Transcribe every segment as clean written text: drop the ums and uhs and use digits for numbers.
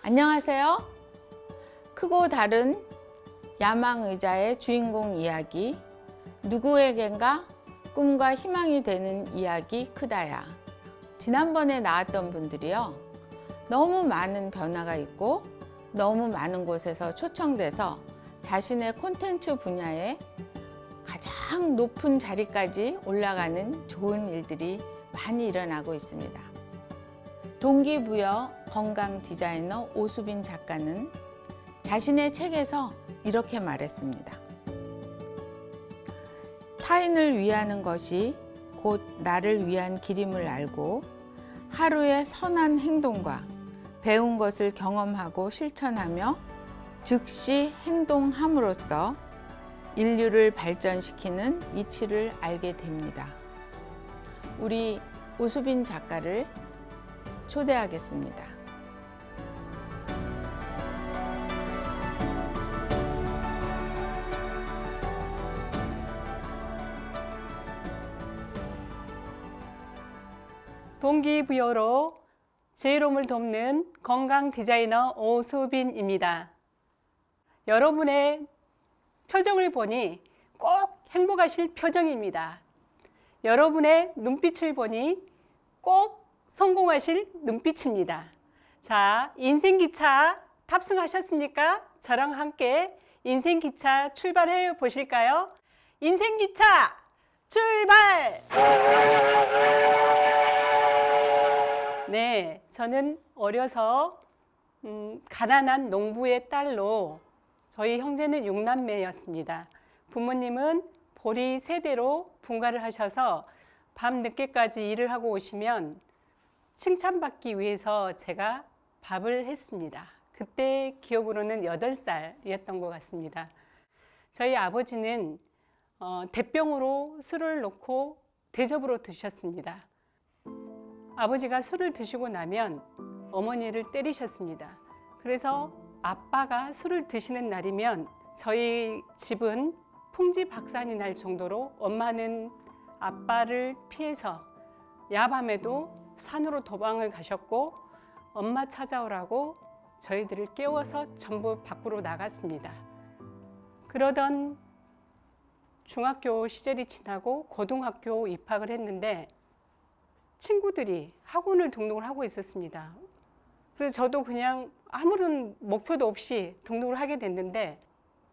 안녕하세요. 크고 다른 야망의자의 주인공 이야기, 누구에겐가 꿈과 희망이 되는 이야기 크다야. 지난번에 나왔던 분들이요, 너무 많은 변화가 있고 너무 많은 곳에서 초청돼서 자신의 콘텐츠 분야에 가장 높은 자리까지 올라가는 좋은 일들이 많이 일어나고 있습니다. 동기부여 건강 디자이너 오수빈 작가는 자신의 책에서 이렇게 말했습니다. 타인을 위하는 것이 곧 나를 위한 길임을 알고 하루의 선한 행동과 배운 것을 경험하고 실천하며 즉시 행동함으로써 인류를 발전시키는 이치를 알게 됩니다. 우리 오수빈 작가를 초대하겠습니다. 동기부여로 자유로움을 돕는 건강 디자이너 오수빈입니다. 여러분의 표정을 보니 꼭 행복하실 표정입니다. 여러분의 눈빛을 보니 꼭 성공하실 눈빛입니다. 자, 인생기차 탑승하셨습니까? 저랑 함께 인생기차 출발해 보실까요? 인생기차 출발! 네, 저는 어려서 가난한 농부의 딸로, 저희 형제는 6남매였습니다. 부모님은 보리 세대로 분가를 하셔서 밤 늦게까지 일을 하고 오시면 칭찬받기 위해서 제가 밥을 했습니다. 그때 기억으로는 8살이었던 것 같습니다. 저희 아버지는 대병으로 술을 놓고 대접으로 드셨습니다. 아버지가 술을 드시고 나면 어머니를 때리셨습니다. 그래서 아빠가 술을 드시는 날이면 저희 집은 풍지박산이 날 정도로 엄마는 아빠를 피해서 야밤에도 산으로 도망을 가셨고, 엄마 찾아오라고 저희들을 깨워서 전부 밖으로 나갔습니다. 그러던 중학교 시절이 지나고 고등학교 입학을 했는데 친구들이 학원을 등록을 하고 있었습니다. 그래서 저도 그냥 아무런 목표도 없이 등록을 하게 됐는데,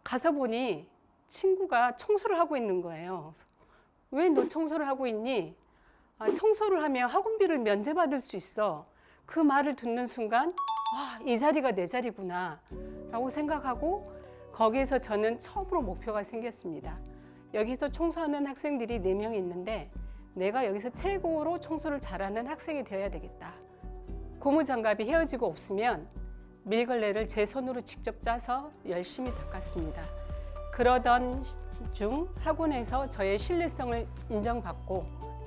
가서 보니 친구가 청소를 하고 있는 거예요. 왜 너 청소를 하고 있니? 청소를 하면 학원비를 면제받을 수 있어. 그 말을 듣는 순간 이 자리가 내 자리구나 라고 생각하고, 거기에서 저는 처음으로 목표가 생겼습니다. 여기서 청소하는 학생들이 4명 있는데 내가 여기서 최고로 청소를 잘하는 학생이 되어야 되겠다. 고무장갑이 헤어지고 없으면 밀걸레를 제 손으로 직접 짜서 열심히 닦았습니다. 그러던 중 학원에서 저의 신뢰성을 인정받고,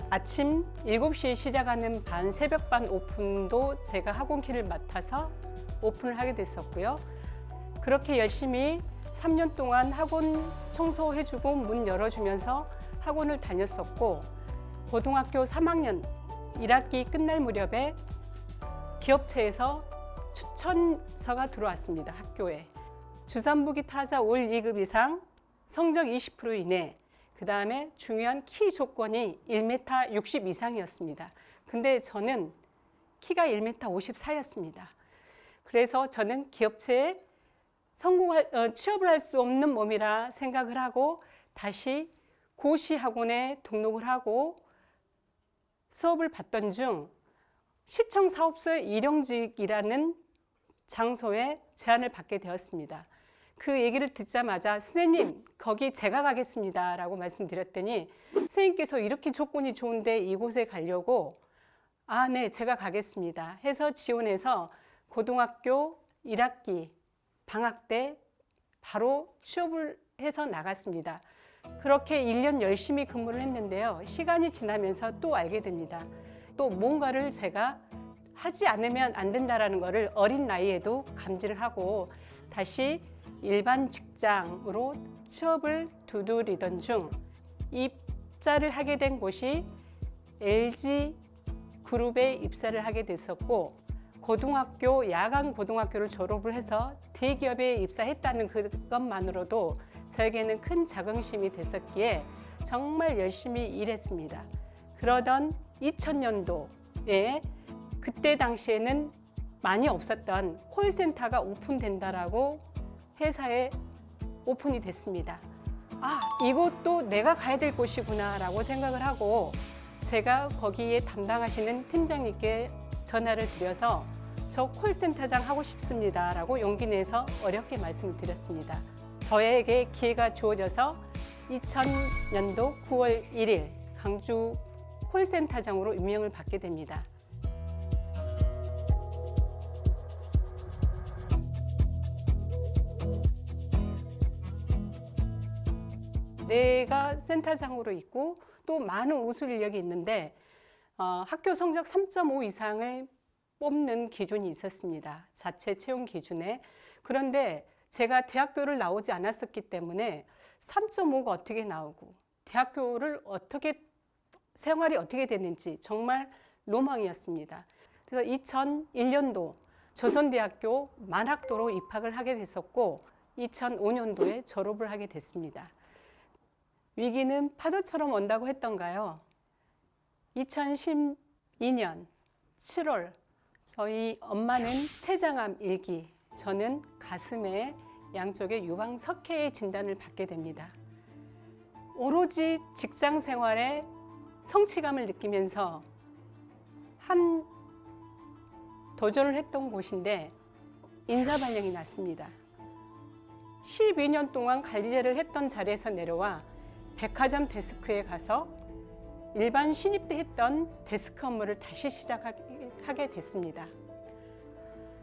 아침 7시에 시작하는 새벽반 오픈도 제가 학원키를 맡아서 오픈을 하게 됐었고요. 그렇게 열심히 3년 동안 학원 청소해주고 문 열어주면서 학원을 다녔었고, 고등학교 3학년 1학기 끝날 무렵에 기업체에서 추천서가 들어왔습니다. 학교에. 주산부기 타자 올 2급 이상, 성적 20% 이내, 그 다음에 중요한 키 조건이 1m 60 이상이었습니다. 근데 저는 키가 1m 54였습니다. 그래서 저는 기업체에 취업을 할 수 없는 몸이라 생각을 하고 다시 고시 학원에 등록을 하고 수업을 받던 중 시청 사업소의 일용직이라는 장소에 제안을 받게 되었습니다. 그 얘기를 듣자마자 선생님, 거기 제가 가겠습니다 라고 말씀드렸더니, 선생님께서 이렇게 조건이 좋은데 이곳에 가려고, 네, 제가 가겠습니다 해서 지원해서 고등학교 1학기 방학 때 바로 취업을 해서 나갔습니다. 그렇게 1년 열심히 근무를 했는데요. 시간이 지나면서 또 알게 됩니다. 또 뭔가를 제가 하지 않으면 안 된다라는 것을 어린 나이에도 감지를 하고 다시 일반 직장으로 취업을 두드리던 중 입사를 하게 된 곳이 LG 그룹에 입사를 하게 됐었고, 고등학교, 야간 고등학교를 졸업을 해서 대기업에 입사했다는 그것만으로도 저에게는 큰 자긍심이 됐었기에 정말 열심히 일했습니다. 그러던 2000년도에 그때 당시에는 많이 없었던 콜센터가 오픈된다라고 회사에 오픈이 됐습니다. 아, 이곳도 내가 가야 될 곳이구나 라고 생각을 하고 제가 거기에 담당하시는 팀장님께 전화를 드려서 저 콜센터장 하고 싶습니다 라고 용기 내서 어렵게 말씀을 드렸습니다. 저에게 기회가 주어져서 2000년도 9월 1일 강주 콜센터장으로 임명을 받게 됩니다. 내가 센터장으로 있고 또 많은 우수 인력이 있는데 학교 성적 3.5 이상을 뽑는 기준이 있었습니다. 자체 채용 기준에. 그런데 제가 대학교를 나오지 않았었기 때문에 3.5가 어떻게 나오고 대학교를 어떻게 생활이 어떻게 됐는지 정말 로망이었습니다. 그래서 2001년도 조선대학교 만학도로 입학을 하게 됐었고 2005년도에 졸업을 하게 됐습니다. 위기는 파도처럼 온다고 했던가요? 2012년 7월 저희 엄마는 췌장암 1기, 저는 가슴에 양쪽에 유방석회의 진단을 받게 됩니다. 오로지 직장 생활에 성취감을 느끼면서 한 도전을 했던 곳인데 인사발령이 났습니다. 12년 동안 관리자를 했던 자리에서 내려와 백화점 데스크에 가서 일반 신입 때 했던 데스크 업무를 다시 시작하게 됐습니다.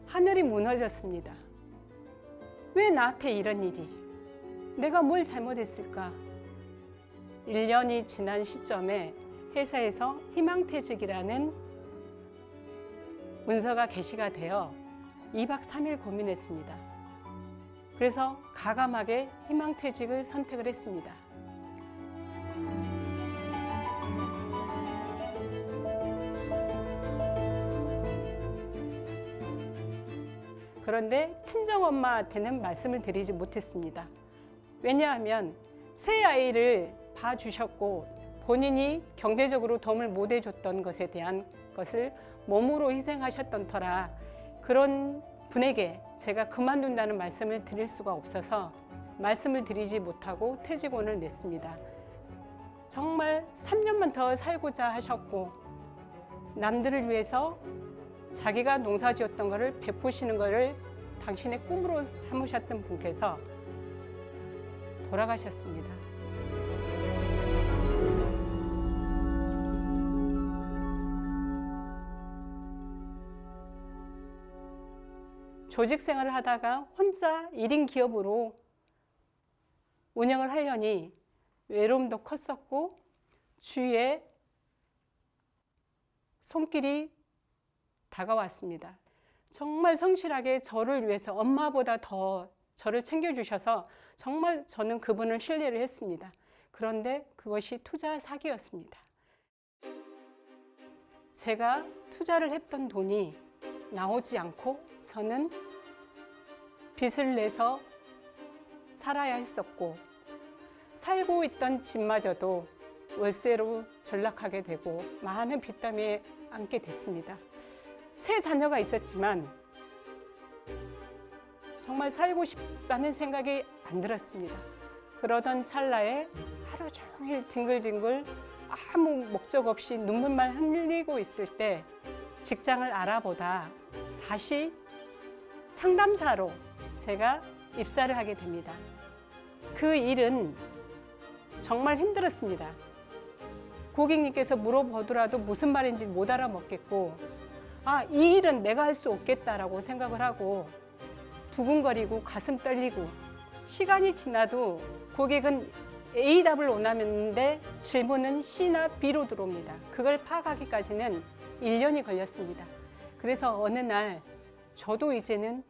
하늘이 무너졌습니다. 왜 나한테 이런 일이? 내가 뭘 잘못했을까? 1년이 지난 시점에 회사에서 희망퇴직이라는 문서가 게시가 되어 2박 3일 고민했습니다. 그래서 과감하게 희망퇴직을 선택을 했습니다. 그런데 친정엄마한테는 말씀을 드리지 못했습니다. 왜냐하면 새 아이를 봐주셨고 본인이 경제적으로 도움을 못 해줬던 것에 대한 것을 몸으로 희생하셨던 터라 그런 분에게 제가 그만둔다는 말씀을 드릴 수가 없어서 말씀을 드리지 못하고 퇴직원을 냈습니다. 정말 3년만 더 살고자 하셨고 남들을 위해서 자기가 농사지었던 것을 베푸시는 것을 당신의 꿈으로 삼으셨던 분께서 돌아가셨습니다. 조직 생활을 하다가 혼자 1인 기업으로 운영을 하려니 외로움도 컸었고 주위에 손길이 다가왔습니다. 정말 성실하게 저를 위해서 엄마보다 더 저를 챙겨주셔서 정말 저는 그분을 신뢰를 했습니다. 그런데 그것이 투자 사기였습니다. 제가 투자를 했던 돈이 나오지 않고 저는 빚을 내서 살아야 했었고 살고 있던 집마저도 월세로 전락하게 되고 많은 빚담에 안게 됐습니다. 세 자녀가 있었지만 정말 살고 싶다는 생각이 안 들었습니다. 그러던 찰나에 하루 종일 뒹굴뒹굴 아무 목적 없이 눈물만 흘리고 있을 때 직장을 알아보다 다시 상담사로 제가 입사를 하게 됩니다. 그 일은 정말 힘들었습니다. 고객님께서 물어보더라도 무슨 말인지 못 알아먹겠고 이 일은 내가 할 수 없겠다라고 생각을 하고 두근거리고 가슴 떨리고 시간이 지나도 고객은 A 답을 원하는데 질문은 C나 B로 들어옵니다. 그걸 파악하기까지는 1년이 걸렸습니다. 그래서 어느 날 저도 이제는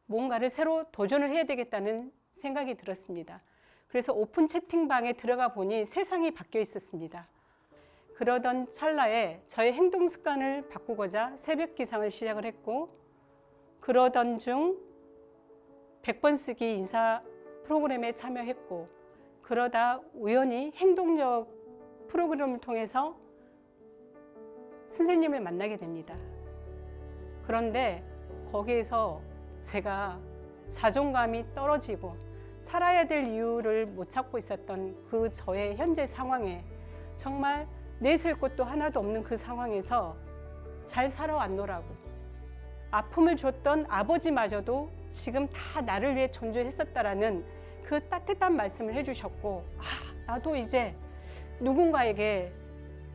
뭔가를 새로 도전을 해야 되겠다는 생각이 들었습니다. 그래서 오픈 채팅방에 들어가 보니 세상이 바뀌어 있었습니다. 그러던 찰나에 저의 행동 습관을 바꾸고자 새벽 기상을 시작을 했고, 그러던 중 100번 쓰기 인사 프로그램에 참여했고, 그러다 우연히 행동력 프로그램을 통해서 선생님을 만나게 됩니다. 그런데 거기에서 제가 자존감이 떨어지고 살아야 될 이유를 못 찾고 있었던 그 저의 현재 상황에, 정말 내세울 것도 하나도 없는 그 상황에서 잘 살아왔노라고, 아픔을 줬던 아버지마저도 지금 다 나를 위해 존재했었다라는 그 따뜻한 말씀을 해주셨고, 나도 이제 누군가에게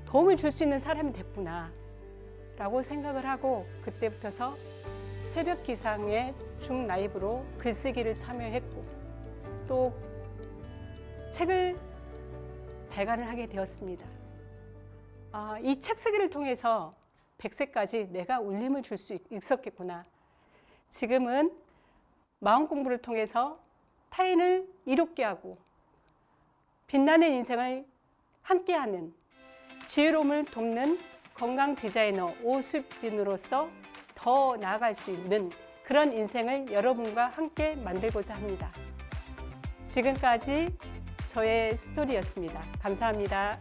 도움을 줄 수 있는 사람이 됐구나 라고 생각을 하고, 그때부터서 새벽 기상의 중 라이브로 글쓰기를 참여했고, 또 책을 발간을 하게 되었습니다. 이 책 쓰기를 통해서 100세까지 내가 울림을 줄 수 있었겠구나. 지금은 마음 공부를 통해서 타인을 이롭게 하고 빛나는 인생을 함께하는, 지혜로움을 돕는 건강 디자이너 오수빈으로서 더 나아갈 수 있는 그런 인생을 여러분과 함께 만들고자 합니다. 지금까지 저의 스토리였습니다. 감사합니다.